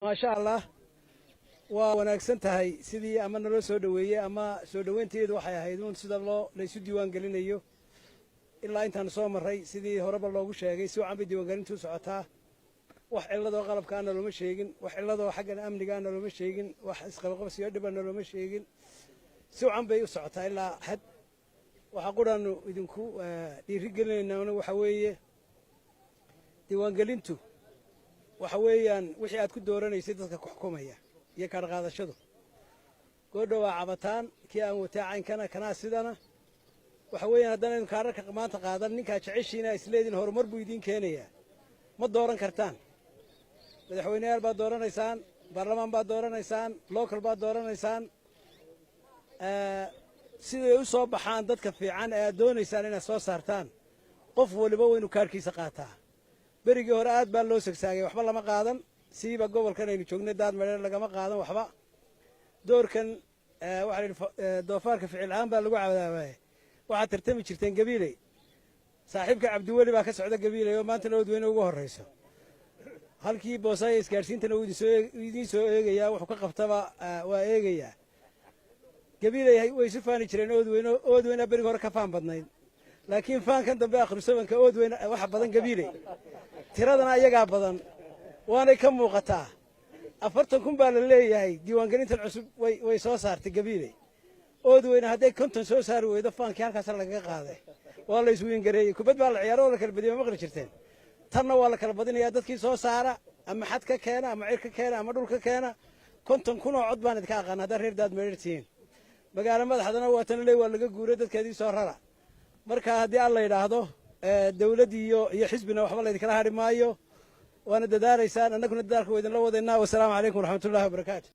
ما شاء الله wanaagsan tahay sidii ama naloo soo dhaweeyay ama soo dhaweynteedu waxay ahayd uun sida la isu diiwaan gelinayo ilaa intaan soo maray sidii horeba loogu sheegay si wacan bay diiwaan gelintu socotaa wax cilado qalabkaana looma sheegin wax cilado xagga amnigaana looma sheegin wax isqalqabsiyo dhibana looma sheegin si wacan bay u socotaa ilaa had waxa quraanu idinku dhiirigelinayna waxa weeye diiwaan gelintu waxa weeyaan wixii aad ku dooranaysid dadka ku xukumaya iyo ka qaadashadu go'do waa cabataan kii aan wataa caynkana kana sidana waxa weeyaan haddana kaararka maanta qaadan ninka jeceshiina isleedin horumar buu idin keenaya ma dooran kartaan madaxweynayaal baa dooranaysaan baarlamaan baa dooranaysaan local baa dooranaysaan siday u soo baxaan dadka fiican ee doonaysaan inaad soo saartaan qof waliba waynu kaarkiisa qaataa berigii hore aad baa loo sagsaagay waxba lama qaadan siiba gobolkan aynu joognay daad meedheer lagama qaadan waxba doorkan waxa la doofaarka ficil aan baa lagu cawdaabay waxa tartami jirteen gabiilay saaxiibka Cabdiwali baa ka socda gabiilay oo maanta noo weyn ugu horeyso halkii boosay isgaarsiintana uu idin soo eegaya wuxuu ka qabtaba waa eegaya gabiilay way si faani jireen ood weyn berigii hore ka faan badnayd laakiin faankan dambe akhrisabanka ood weyn waxa badan gabiilay tiradana ayaga badan waana ka muuqataa 40,000 baa la leeyahay diiwaan gelinta cusub way soo saartay gabiilay ood weyn haday konton soo saar weydo faankii halkaas laga qaaday waa la iswiin gareeyay kubad baa la ciyaaro la kala badiyay ma qori jirteen tanna waa la kala badinayaa dadkii soo saara ama xad ka keena ama cir ka keena ama dhul ka keena 50,000 oo cod baan idinka aqaan hadda reer daad meertiin magaalo madaxdana waa tan leey waa laga guuray dadkeedii soo rara marka haddii alla yiraahdo dawladda iyo xisbina waxba la idin kala hari maayo وانا دداريسان انكم دداركم idin la wadeena wassalaamu calaykum waraxmatullaahi wabarakaatuh